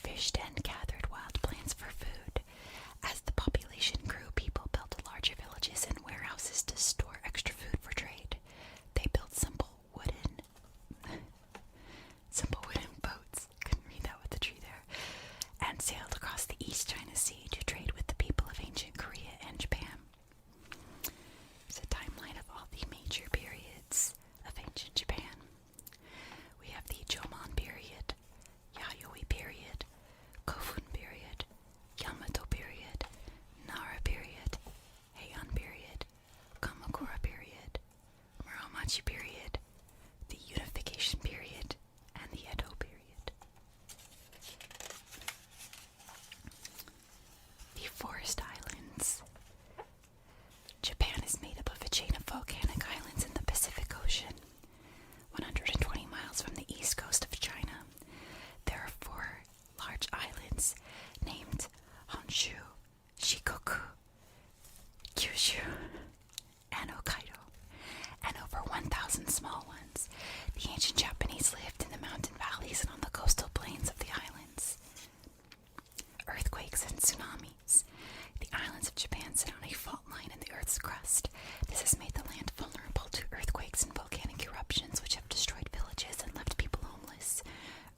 fished and gathered wild plants for food. As the population grew, people built larger villages and warehouses to store extra food for trade. They built simple wooden boats, couldn't read that with the tree there, and sailed across the East China Sea to trade with the people of ancient Korea and Japan. It's a timeline of all the major periods of ancient Japan. We have the Jomon period, Yayoi period, Kofun period, Yamato period, Nara period, Heian period, Kamakura period, Muromachi period, the Unification period, and the Edo period. The Forest Islands. Japan is made up of a chain of volcanic islands in the Pacific Ocean, 120 miles from the east coast of China. There are 4 large islands named Honshu, Shikoku, Kyushu, and Hokkaido, and over 1,000 small ones. The ancient Japanese lived in the mountain valleys and on the coastal plains of the islands. Earthquakes and tsunamis. The islands of Japan sit on a fault line in the Earth's crust. This has made the land vulnerable to earthquakes and volcanic eruptions, which have destroyed villages and left people homeless.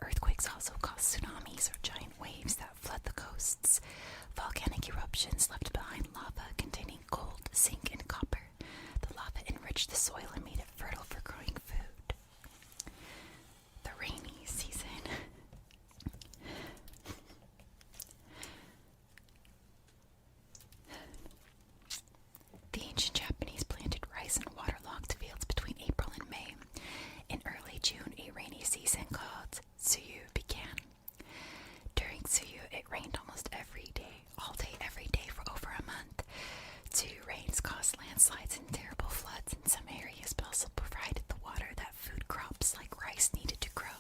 Earthquakes also cause tsunamis or giant waves that flood the coasts. Volcanic eruptions left behind lava containing gold, zinc, and copper. The lava enriched the soil and made it fertile for growing food. The rainy season. The ancient Japanese planted rice and waterlogged fields between April and May. In early June, a rainy season called Tsuyu began. During Tsuyu, it rained almost every day, all day, every day for over a month. Tsuyu rains caused landslides and terrible floods in some areas, but also provided the water that food crops like rice needed to grow.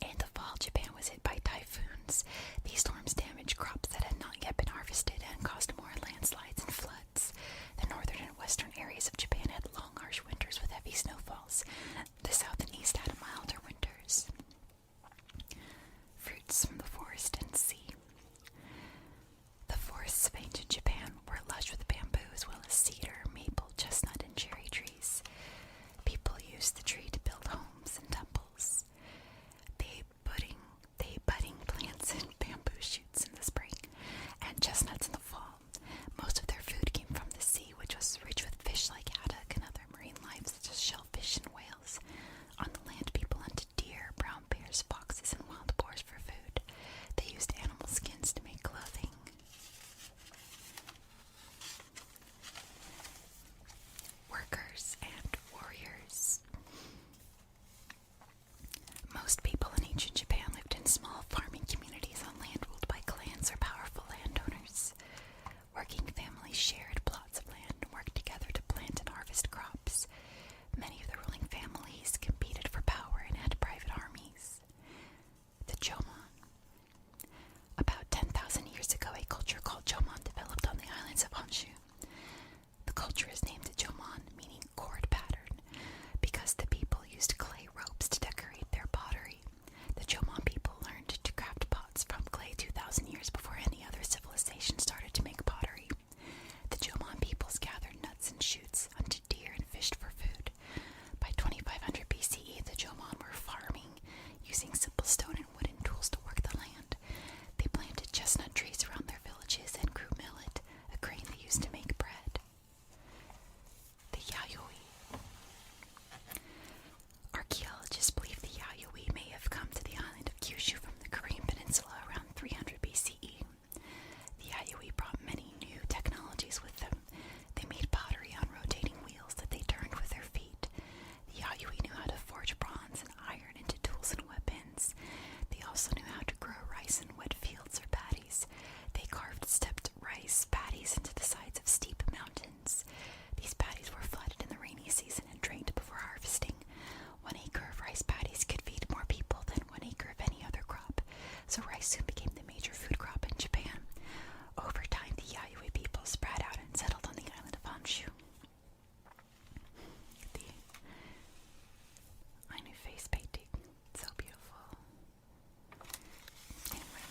In the fall, Japan was hit by typhoons. These storms damaged crops that had not yet been harvested and caused more landslides and floods. The northern and western areas of Japan had long, harsh winters with heavy snowfalls. The south and east had milder winters. Fruits from the forest and sea. The forests of ancient Japan were lush with bamboo as well as cedar, maple, chestnut, and cherry trees. People used the tree to build homes and temples. They ate budding plants and bamboo shoots in the spring, and chestnuts in the fall. Most of their food came from the sea, which was rich with fish like haddock and other marine life such as shellfish and whales. On the land, people hunted deer, brown bears, foxes, and wild boars for food. They used animal skins to make clothing. Workers and warriors. Most people in ancient Japan lived in small farming communities on land ruled by clans or powerful landowners. Working families shared plots of land and worked together to plant and harvest crops. Many of the ruling families competed for power and had private armies. The Jomon. About 10,000 years ago, a culture called Jomon developed on the islands of Honshu. The culture is named Jomon, meaning cord pattern, because the people used clay ropes to decorate their pottery. The Jomon people learned to craft pots from clay 2,000 years before any other civilization started to make pottery. The Jomon peoples gathered nuts and shoots, hunted deer, and fished for food. By 2500 BCE, the Jomon were farming, using simple stone and wooden tools to work the land. They planted chestnut trees around their villages and grew millet, a grain they used to make bread. The Yayoi. Archaeologists believe the Yayoi may have come to the island of Kyushu from the Korean peninsula around 300 BCE. The Yayoi brought many new technologies with them. They made pottery on rotating wheels that they turned with their feet. The Yayoi knew how to forge bronze and iron into tools and weapons. They also knew how to grow rice in wet fields or paddies. They carved stepped rice paddies into the sides of steep mountains. These paddies were flooded in the rainy season and drained before harvesting. 1 acre of rice paddies could feed more people than 1 acre of any other crop, so rice soon became the major food crop in Japan. Over time, the Yayoi people spread out and settled on the island of Honshu. The Ainu face painting, so beautiful. Anyway,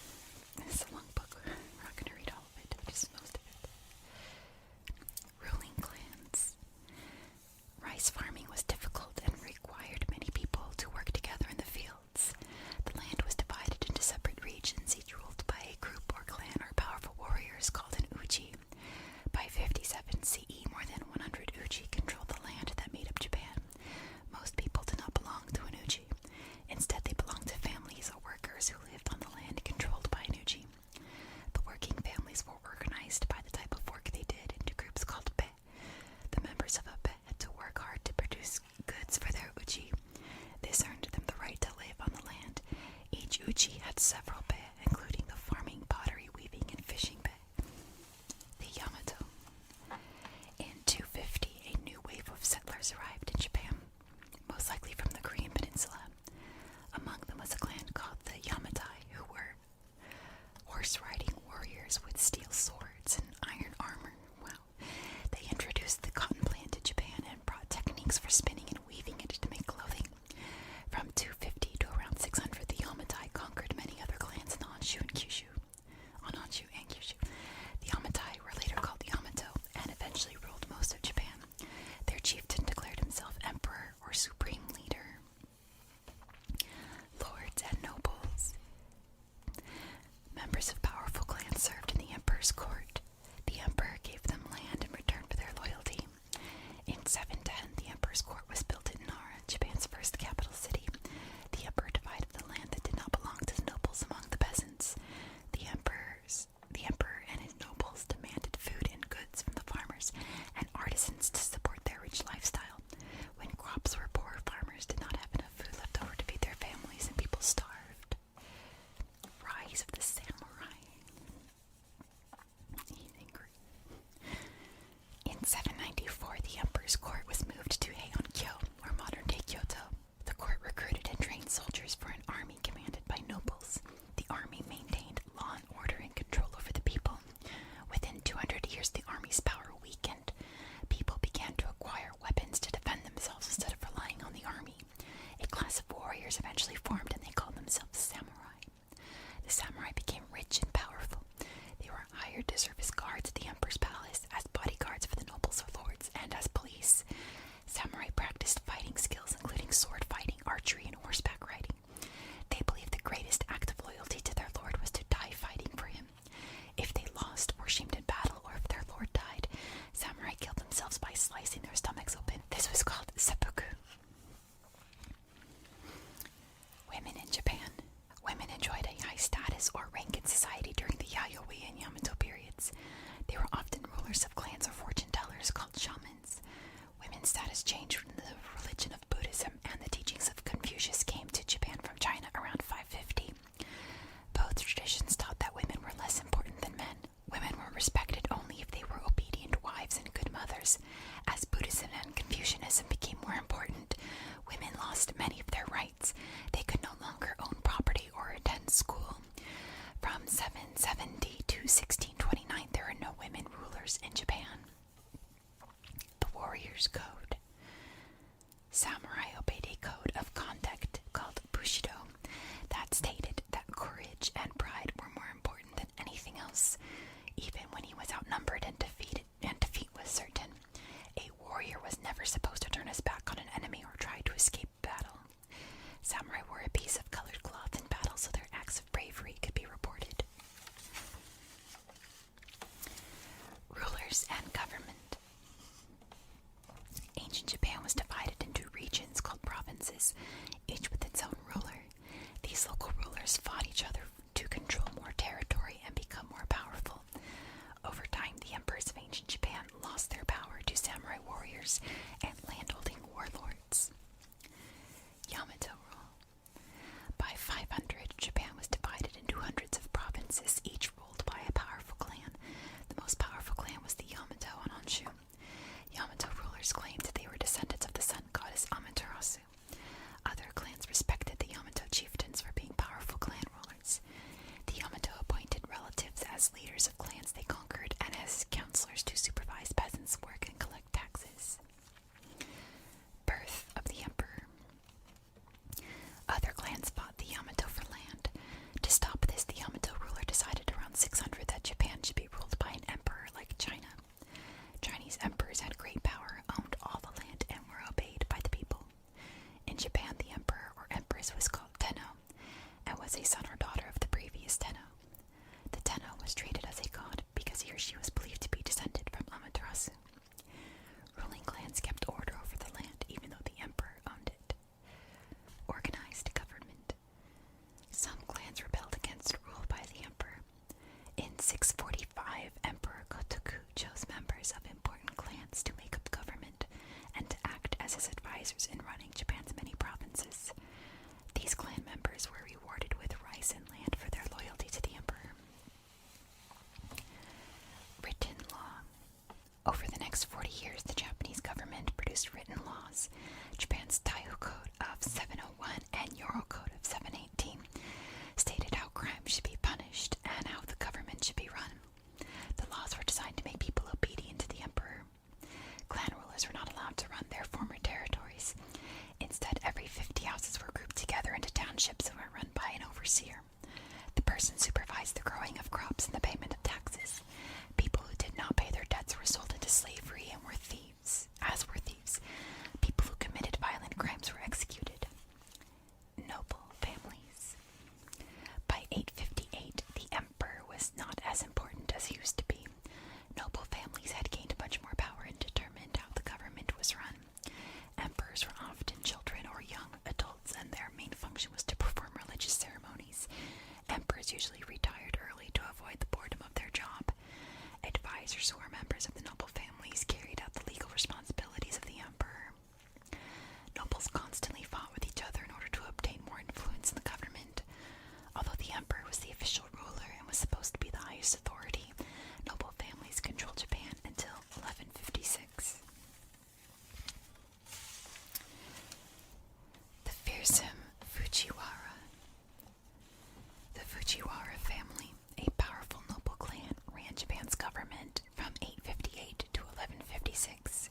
had several bay, including the farming, pottery, weaving, and fishing bay. The Yamato. In 250, a new wave of settlers arrived in Japan, most likely from the Korean peninsula. Among them was a clan called the Yamatai, who were horse-riding warriors with steel swords and iron armor. Wow. They introduced the cotton plant to Japan and brought techniques for spinning and weaving it to make clothing. From 250 to around 600, the Yamatai conquered many other clans in Honshu and Kyushu. The Yamatai were later called Yamato and eventually ruled most of Japan. Their chieftain declared himself emperor or supreme leader. Lords and nobles. Members of powerful clans served in the emperor's court. The emperor gave them land in return for their loyalty. In 710, the emperor's court was built in Nara, Japan's first capital city. The emperor divided the land that did not belong to the nobles among the peasants. The emperor and his nobles demanded food and goods from the farmers and artisans to support their rich lifestyle. When crops were poor, farmers did not have enough food left over to feed their families, and people starved. Rise of the samurai. In 794, the emperor's court was moved to Heian-kyo, or modern-day Kyoto. The court recruited and trained soldiers for an army commanded by nobles. The army maintained law and order and control over the people. Within 200 years, the army's power weakened. People began to acquire weapons to defend themselves instead of relying on the army. A class of warriors eventually formed, and they called themselves samurai. The samurai became rich and powerful. They were hired to serve as guards at the emperor's palace, as bodyguards for the nobles or lords, and as police. Samurai practiced fighting skills, including sword fighting, archery, and horseback riding. They believed the greatest act of loyalty to their lord was to die fighting for him. If they lost, were shamed in battle, or if their lord died, samurai killed themselves by slicing their stomachs open. This was called seppuku. Women in Japan. Women enjoyed a high status or rank in society during the Yayoi and Yamato periods. They were often rulers of clans or fortune tellers called shamans. Women's status changed when the religion of Buddhism and the teachings of Confucius came to Japan from China around 550. Both traditions taught that women were less important than men. Women were respected only if they were obedient wives and good mothers. As Buddhism and Confucianism became more important, women lost many of their rights. They could no longer own property or attend school. From 770 to 1629, there were no women rulers in Japan. The Warrior's Code. Samurai obeyed a code of conduct called Bushido that stated that courage and pride were more important than anything else, even when he was outnumbered and defeat was certain. A warrior was never supposed to turn his back on an enemy or try to escape battle. Samurai wore a piece of colored cloth in battle so their acts of bravery could be reported. Rulers and government. Ancient Japan was divided into regions called provinces, each with its own ruler. These local rulers fought each other to control more territory and become more powerful. Over time, the emperors of ancient Japan lost their power to samurai warriors, and land person supervised the growing of crops and the payment of taxes. People who did not pay their debts were sold into slavery and were thieves, as were thieves. People who committed violent crimes were executed. Noble families. By 858, the emperor was not as important as he used to be. Noble families had gained much more power and determined how the government was run. Emperors were often children or young adults, and their main function was to perform religious ceremonies. Emperors usually retired early to avoid the boredom of their job. Advisors who were members of the noble families carried out the legal responsibilities of the emperor. Nobles constantly fought with each other in order to obtain more influence in the government. Although the emperor was the official ruler and was supposed to be the highest authority, noble families controlled Japan until 1156. The fearsome Fujiwara. The Fujiwara family, a powerful noble clan, ran Japan's government from 858 to 1156.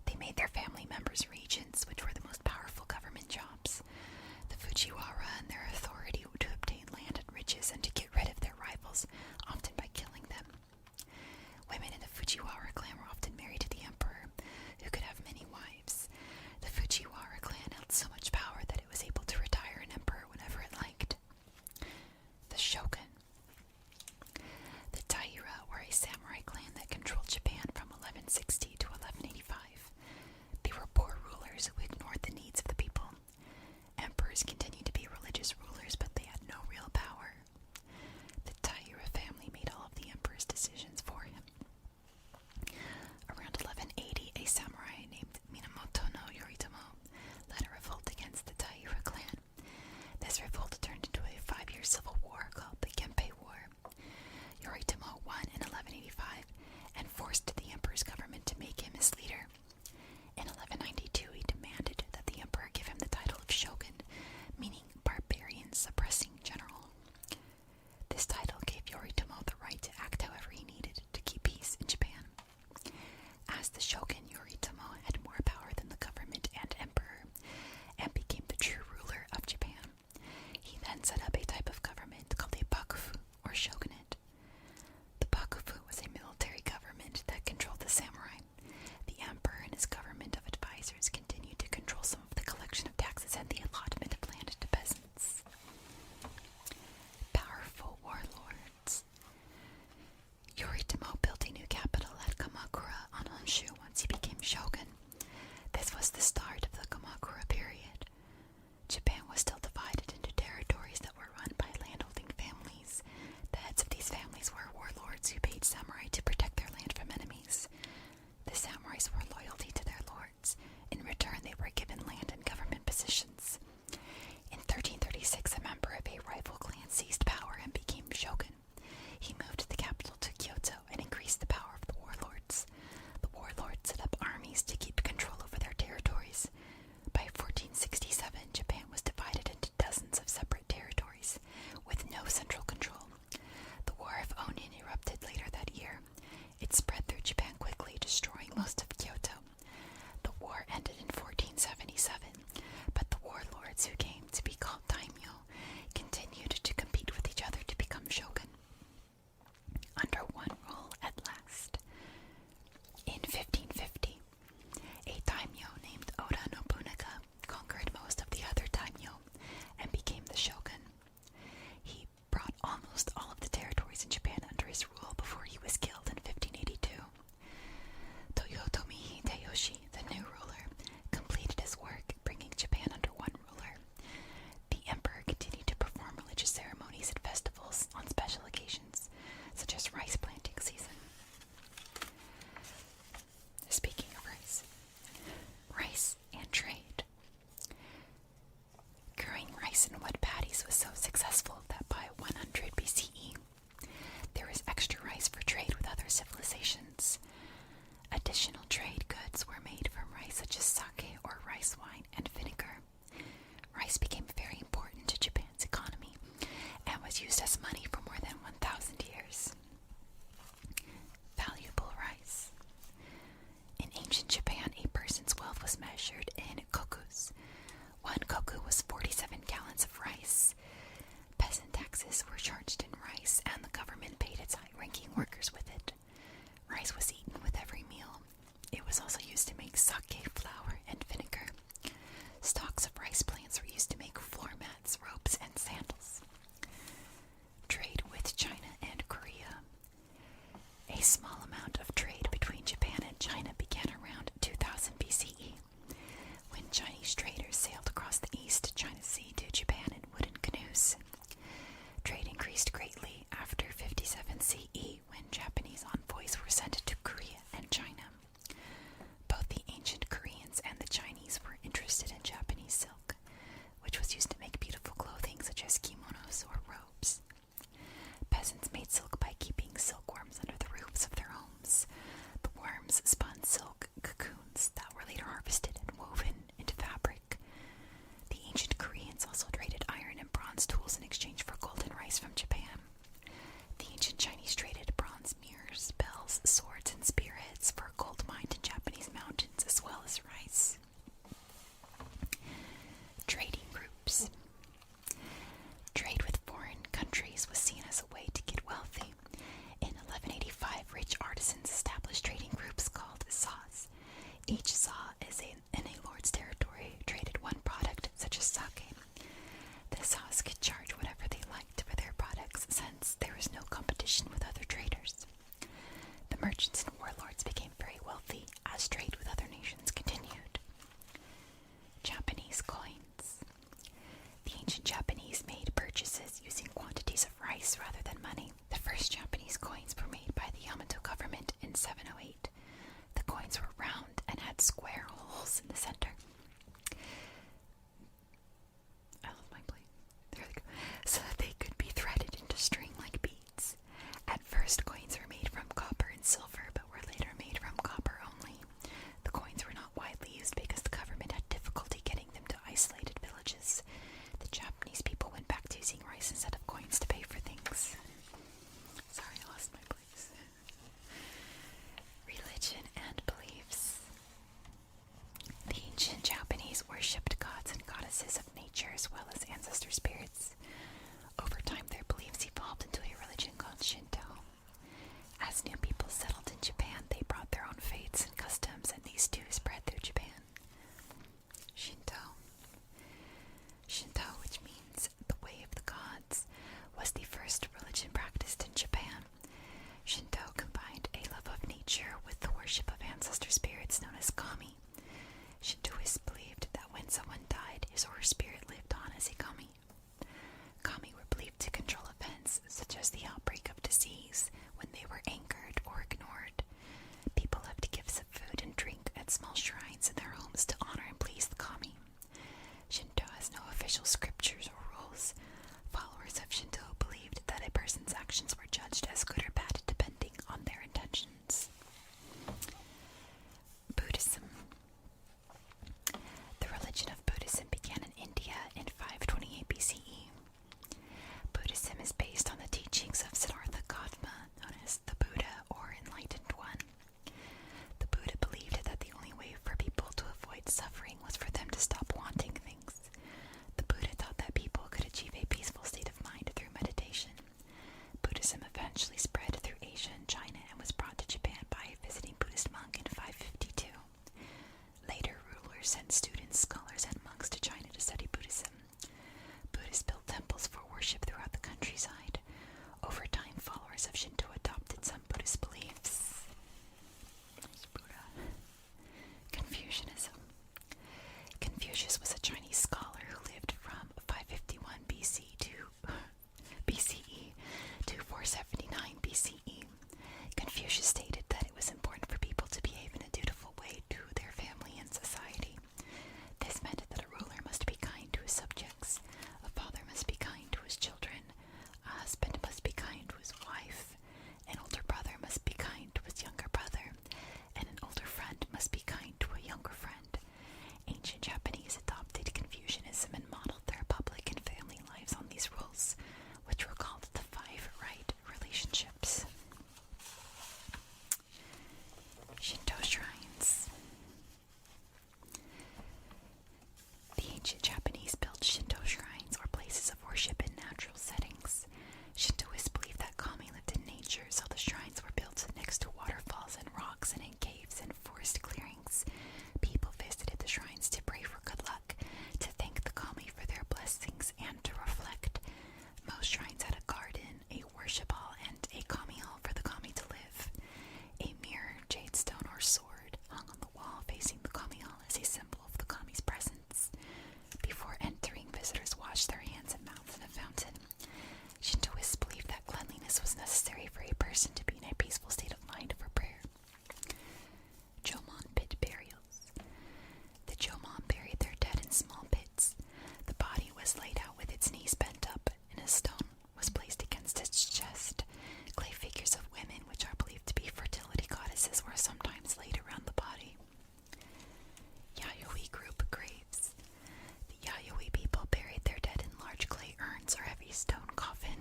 They made their family members regents, which were the most powerful government jobs. The Fujiwara and their authority to obtain land and riches and to get rid of their rivals, often by killing them. Women in the Fujiwara clan were often married to the emperor, who could have many wives. The Fujiwara clan held so much power that it was able to retire an emperor whenever it liked. The Shogun. The Taira were a samurai clan that controlled Japan from 1160 to 1185. They were poor rulers who ignored the needs of the people. Emperors continued to be religious rulers, but they had no real power. The Taira family made all of the emperor's decisions for him. Around 1180, a samurai named Minamoto no Yoritomo led a revolt against the Taira clan. This revolt turned into a 5-year civil war called the Genpei War. Yoritomo won in 1185 and forced the emperor's government to make him his leader. In 1192, he demanded that the emperor give him the title of shogun, meaning barbarian suppressing general. This title gave Yoritomo the right to act however he needed to keep peace in Japan. As the shogun, Yoritomo had more power than the government and emperor, and became the true ruler of Japan. He then set up a type of government called a bakufu, or shogunate. The bakufu was a military government that controlled the samurai. The emperor and his government of advisors continued to control some of the collection of taxes and the allotment of land to peasants. Powerful warlords. Yoritomo built a new capital at Kamakura on Honshu once he became shogun. This was the start of the Kamakura period. Japan was still divided into territories that were run by landholding families. The heads of these families were warlords who paid samurai to protect their land from enemies. The samurai swore loyalty to their lords. In return, they were given land and government positions. In 1336, a member of a rival clan seized power and became shogun. He moved the capital to Kyoto and increased the power of the warlords. The warlords set up armies to keep control over their territories. By 1467, Japan was divided into dozens of separate territories, with no central control. The War of Onin erupted later that year. It spread through Japan quickly, destroying most of Kyoto. The war ended in 1477, but the warlords who came to be called daimyo continued to compete with each other to become shogun. Under one rule at last. In 1550, a daimyo named Oda Nobunaga conquered most of the other daimyo and became the shogun. He brought almost all of the territories in Japan under his rule before he was killed in 1582. Toyotomi Hideyoshi, the new ruler, completed his work, bringing Japan under one ruler. The emperor continued to perform religious ceremonies and festivals on special occasions, such as rice planting season. Speaking of rice and trade. Growing rice in wet paddies was so successful that by 100 BCE, there was extra rice for trade with other civilizations. Additional trade goods were made from rice, such as sake or rice wine and vinegar. Rice became very important to Japan's economy and was used as money for more than 1,000 years. Valuable rice. In ancient Japan, a person's wealth was measured in kokus. One koku was 47 gallons of rice. Peasant tax taxes were charged in rice, and the government paid its high-ranking workers with it. Rice was eaten with every meal. It was also used to make sake, flour, and vinegar. Stalks of rice plants were used to make floor mats, ropes, and sandals. Trade with China and Korea. A small amount of trade between Japan and China began around 2000 BCE, when Chinese traders sailed across the East China Sea to Japan in wooden canoes. Trade increased greatly after 57 CE, when Japanese envoys were sent to Korea and China. Both the ancient Koreans and the Chinese were interested in Japanese silk, which was used to make beautiful clothing such as kimonos or robes. Peasants made silk by keeping silkworms under the roofs of their homes. The worms spun silk cocoons that were later harvested and woven into fabric. The ancient Koreans also traded iron and bronze tools in exchange for gold and rice from Japan. The ancient Chinese traded bronze mirrors, bells, swords, and spearheads for gold mined in Japanese mountains, as well as rice. Trading groups. Trade with foreign countries was seen as a way to get wealthy. In 1185, rich artisans established trading groups called Zas. Each Za in a lord's territory traded one product, such as sake. The Zas could charge whatever they liked for their products, since there was no competition with other traders. The merchants and warlords became very wealthy as trade with other nations continued. Japanese coins. The ancient Japanese made purchases using quantities of rice rather than money. The first Japanese coins were made by the Yamato government in 708. The coins were round and had square holes in the center. I love my plate. There they go. So that they could be threaded into string like beads. At first, coins were made from copper and silver, but were later made from copper only. The coins were not widely used because the government had difficulty getting them to isolated villages. The Japanese people went back to using rice instead of coins to pay for things. Sorry, I lost my place. Religion and beliefs. The ancient Japanese worshipped gods and goddesses of nature as well as ancestor spirits. Over time, their beliefs evolved into a religion called Shinto. As new people settled in Japan, they brought their own faiths and customs, and these too spread through Japan. Shinto. Shinto, which means the way of the gods, was the first religion practiced in Japan. Shinto combined a love of nature with the worship of ancestor spirits known as kami. Shintoists believed that when someone died, his or her spirit lived on as a kami. Kami were believed to control events such as the outbreak of disease when they were angered or ignored. People left gifts of food and drink at small shrines in their homes to honor and please the kami. Shinto has no official scriptures or rules. Followers of Shinto believed that a person's actions were judged as good or bad depending on their intentions. Buddhism. The religion of Buddhism began in India in 528 BCE. Buddhism is based on the teachings of Siddhartha Gautama, known as the Buddha or Enlightened One. The Buddha believed that the only way for people to avoid suffering was for them to stop wanting things. The Buddha taught that people could achieve a peaceful state of mind through meditation. Buddhism eventually spread through Asia and China and was brought to Japan by a visiting Buddhist monk in 552. Later, rulers sent students, scholars, and monks to China to study Buddhism. Buddhists built temples for worship throughout the countryside. Over time, followers of Shinto adopted some Buddhist beliefs. There's Buddha. Confucianism. Confucius was a Chinese scholar who lived from 551 BCE to 479 BCE. Confucius stated that it was important for people to behave in a dutiful way to their family and society. This meant that a ruler must be kind to his subjects, a father must be kind to his children, a husband must be kind to his wife, an older brother must be kind to his younger brother, and an older friend must be kind to a younger friend. Ancient Japanese adopted Confucianism and modeled their public and family lives on these rules, which were called the five right relationships.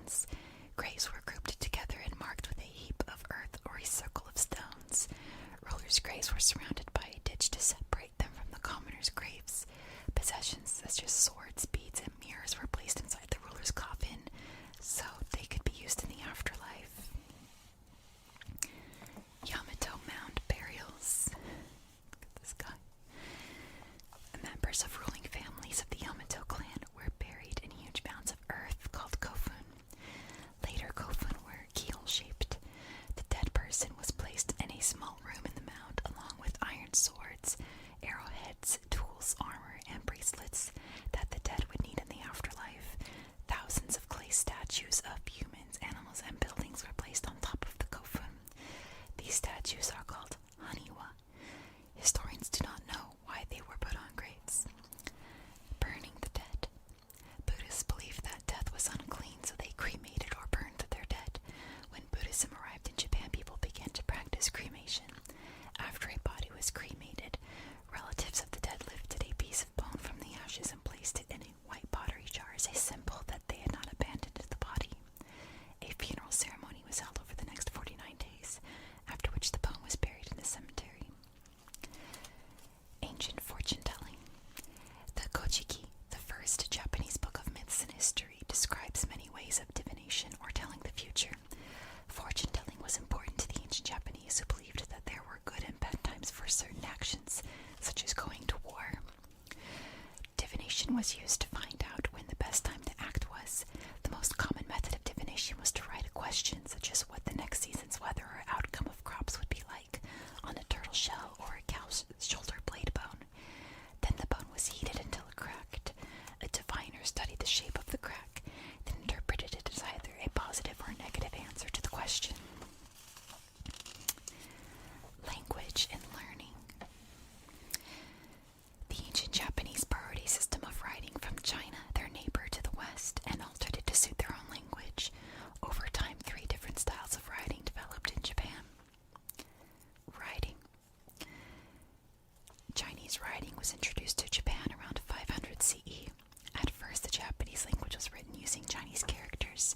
stones. Graves were grouped together and marked with a heap of earth or a circle of stones. Rulers' graves were surrounded by a ditch to separate them from the commoners' graves. Possessions such as swords, beads, and mirrors were placed inside the ruler's coffin so they could be used in the afterlife. Yamato mound burials. Look at this guy. Members of ruling families of the Yamato clan were buried in huge mounds of earth called kofun. Later, kofun were keel-shaped. The dead person was placed in a small room in the mound along with iron swords, arrowheads, tools, armor, and bracelets that the dead would need in the afterlife. Thousands of clay statues of humans, animals, and buildings were placed on top of the kofun. These statues are called haniwa. Historians do not know why they were put on graves. Burning the dead. Buddhists believed that death was unclean, so they cremated or burned their dead. When Buddhism arrived in Japan, people began to practice cremation. After a body was cremated, relatives of the dead lifted a piece of bone from the ashes and placed it in a white pottery jar as a symbol that they had not abandoned the body. A funeral ceremony was held over the next 49 days, after which the bone was buried in a cemetery. Ancient fortune-telling. The Kojiki, the first Japanese book of myths and history, describes many ways of divination or telling the future. Fortune-telling was important to the ancient Japanese, who believed that there were good and bad times for certain actions, such as going to war. Divination was used to find out when the best time to act was. The most common method of divination was to write a question, such as what the next season's weather or outcome of crops would be like, on a turtle shell or a cow's shoulder blade bone. Then the bone was heated until it cracked. A diviner studied the shape of the crack, then interpreted it as either a positive or negative answer to the question. Language and learning. The ancient Japanese borrowed a system of writing from China, their neighbor to the west, and altered it to suit their own language. Over time, 3 different styles of writing developed in Japan. Writing. Chinese writing was introduced to Japan around 500 CE. At first, the Japanese language was written using Chinese characters,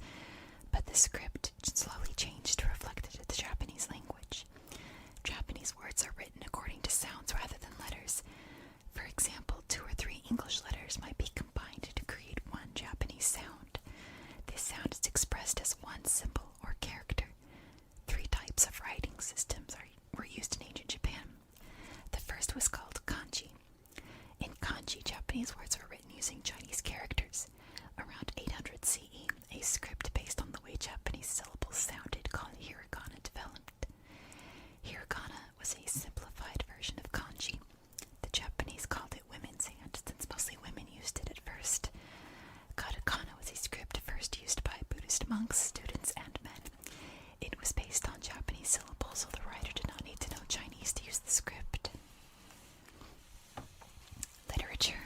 but the script slowly changed to reflect the Japanese language. Japanese words are written according to sounds rather than letters. For example, 2 or 3 English letters might be combined to create one Japanese sound. This sound is expressed as one symbol or character. 3 types of writing systems were used in ancient Japan. The first was called kanji. In kanji, Japanese words were written using Chinese characters. Around 800 CE, a script based on the way Japanese syllables sounded called hiragana developed. Hiragana was a simplified version of kanji. The Japanese called it women's hand, since mostly women used it at first. Katakana was a script first used by Buddhist monks, students, and men. It was based on Japanese syllables, so the writer did not need to know Chinese to use the script. Literature.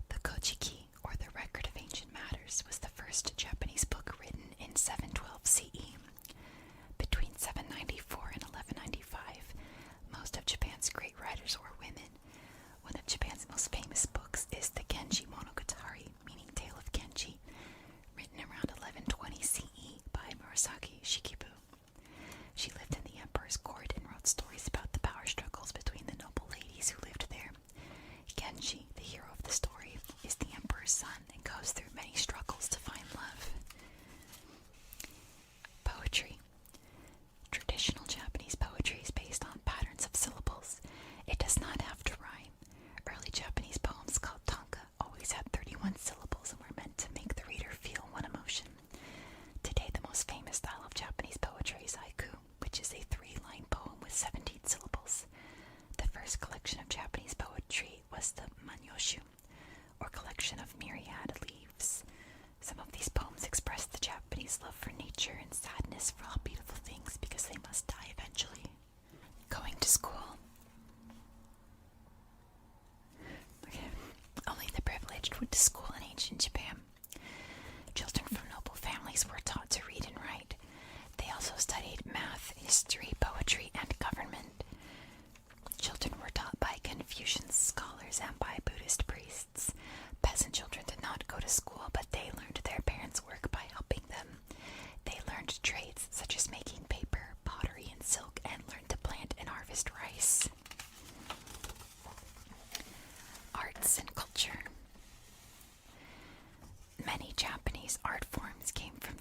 The Kojiki, or the Record of Ancient Matters, was the first Japanese book written in 712 CE. Between 794 and 1195, most of Japan's great writers were women. One of Japan's most famous books is the Genji Monogatari, meaning Tale of Genji, written around 1100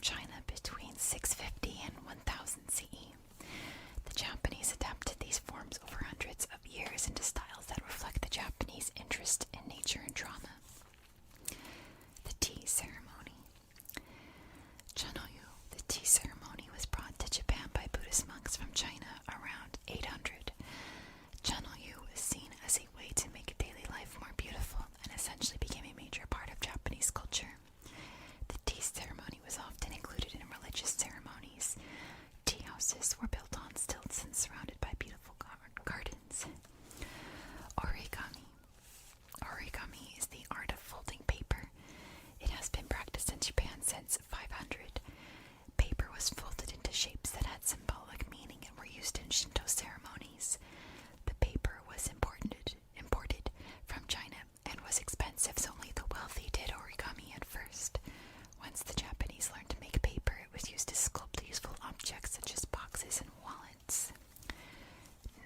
China between 650 and 1000 CE. The Japanese adapted these forms over hundreds of years into styles that reflect the Japanese interest in nature and drama. The tea ceremony. Chanoyu, the tea ceremony, was brought to Japan by Buddhist monks from China around 800. Chanoyu was seen as a way to make daily life more beautiful and essentially became a major part of Japanese culture. The tea ceremony was often included in religious ceremonies. Tea houses were built on stilts and surrounded by beautiful gardens. Origami. Origami is the art of folding paper. It has been practiced in Japan since 500. Paper was folded into shapes that had symbolic meaning and were used in Shinto ceremonies. The paper was imported from China and was expensive, so only the wealthy did origami at first. Once the Japanese learned to make paper, it was used to sculpt useful objects such as boxes and wallets.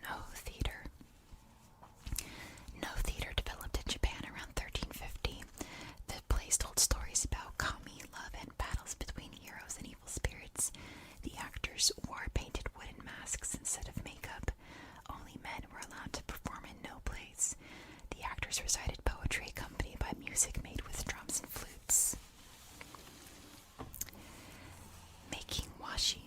No theater. No theater developed in Japan around 1350. The plays told stories about kami, love, and battles between heroes and evil spirits. The actors wore painted wooden masks instead of makeup. Only men were allowed to perform in no plays. The actors recited poetry accompanied by music made with drums and flutes. Making washi.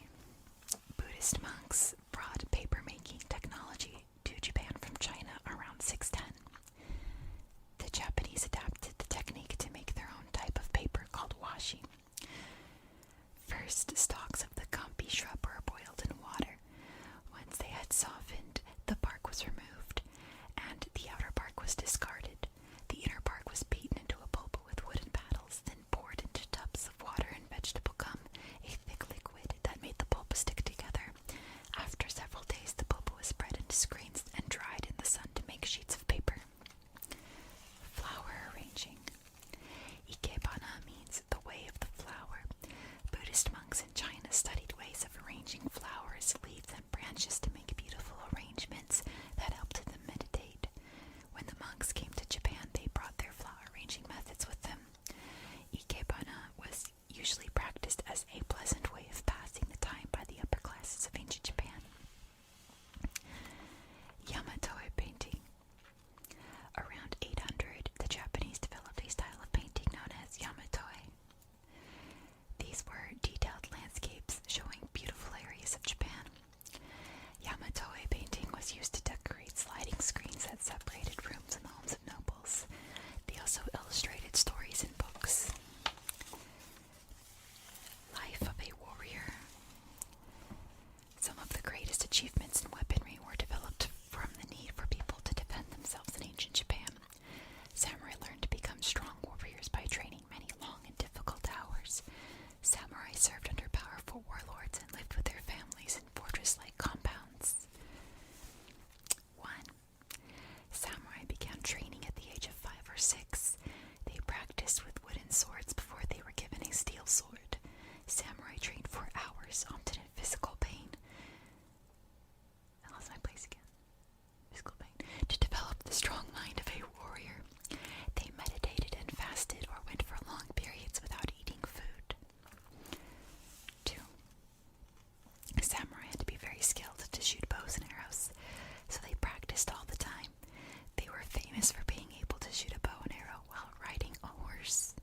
Buddhist monks brought paper-making technology to Japan from China around 610. The Japanese adapted the technique to make their own type of paper called washi. First, stalks of the kampi shrub were boiled in water. Once they had softened, the bark was removed, and the outer bark was discarded. The inner bark was beaten into a pulp with wooden paddles, then poured into tubs of water and vegetable gum, a thick liquid that made the pulp stick together. After several days, the pulp was spread into screens and dried in the sun to make sheets of paper. Flower arranging. Ikebana means the way of the flower. Buddhist monks in China studied ways of arranging flowers, leaves, and branches to make beautiful arrangements that helped them meditate. When the monks came to Japan, they brought their flower arranging methods with them. Ikebana was usually practiced as a pleasant way of passing the time by the upper classes of ancient Japan. Yamatoe painting. Around 800, the Japanese developed a style of painting known as Yamatoe. These were detailed landscapes showing beautiful areas of Japan. Yamatoe painting was used to decorate sliding screens that separated rooms in the homes of nobles. They also illustrated stories in books. Life of a warrior. Some of the greatest achievements in weaponry were developed from the need for people to defend themselves in ancient Japan. Samurai learned to become strong warriors by training many long and difficult hours. Samurai served under powerful warlords and lived with their families in fortress-like compounds. 1. Samurai began training at the age of 5 or 6. They practiced with wooden swords before they were given a steel sword. Samurai trained for hours, often in physical pain. I lost my place again. Physical pain. To develop the strong mind of a warrior, they meditated and fasted or went for long periods without eating food. 2. Samurai had to be very skilled to shoot bows and arrows, so they practiced all the time. They were famous for being able to shoot a bow and arrow while riding a horse.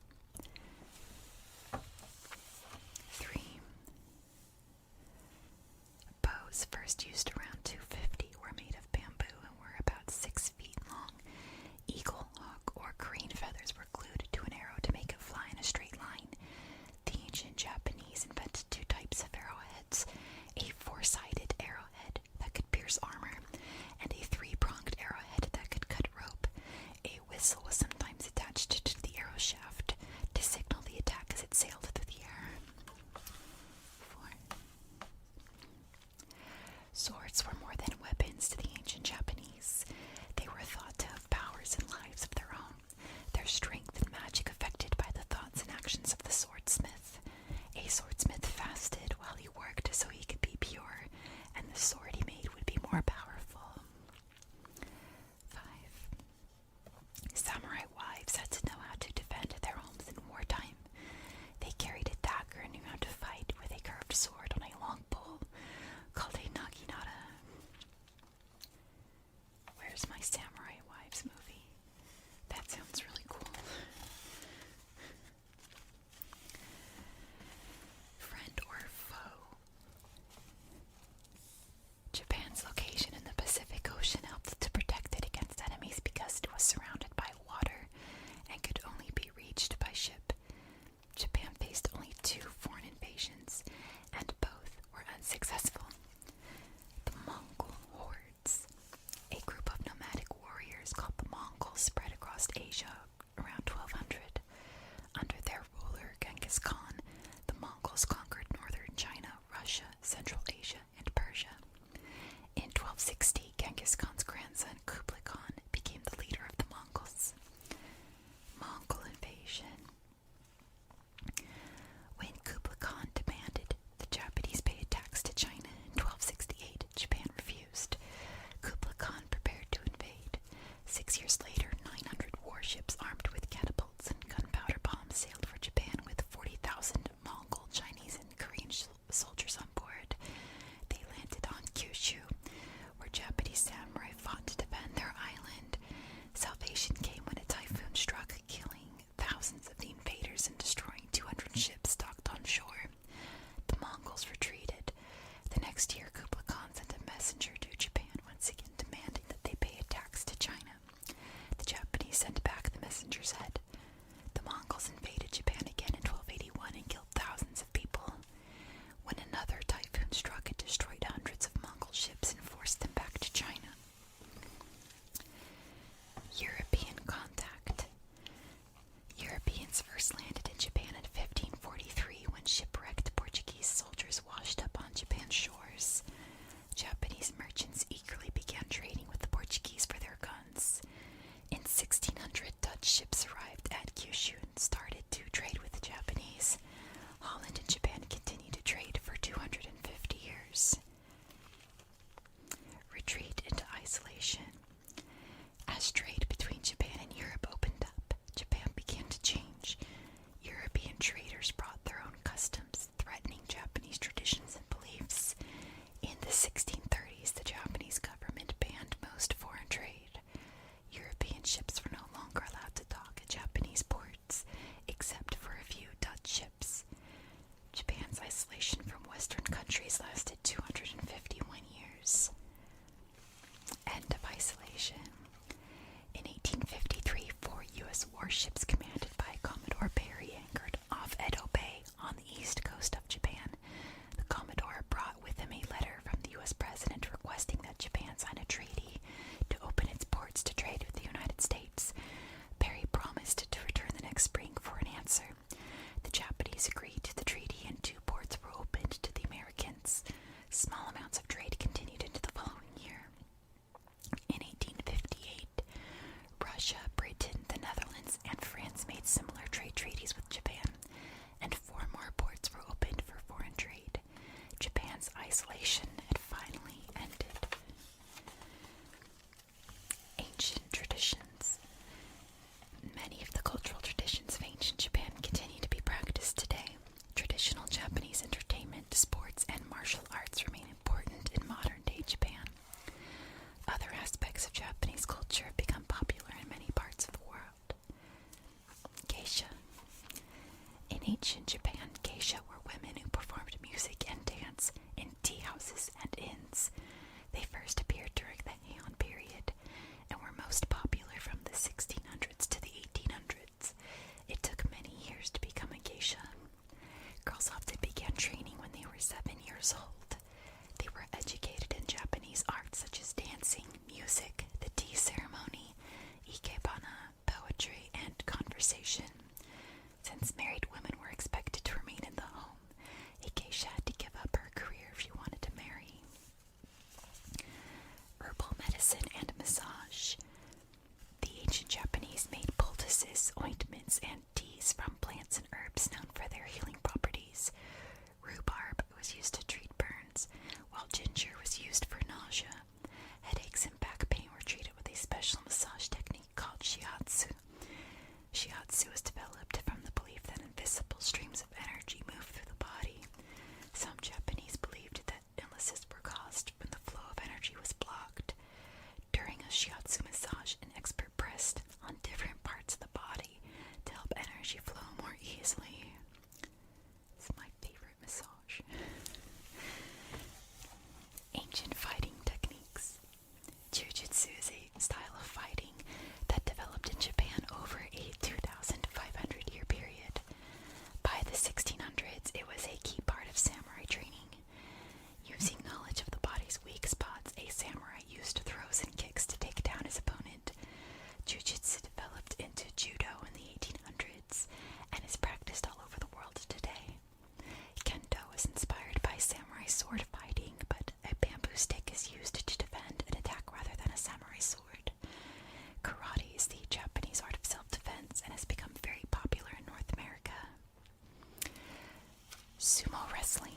Sumo wrestling.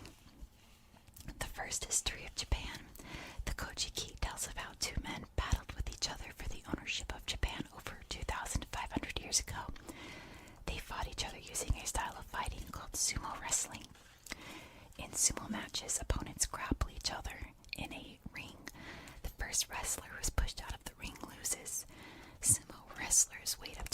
The first history of Japan. The Kojiki tells of how two men battled with each other for the ownership of Japan over 2,500 years ago. They fought each other using a style of fighting called sumo wrestling. In sumo matches, opponents grapple each other in a ring. The first wrestler who is pushed out of the ring loses. Sumo wrestlers wait up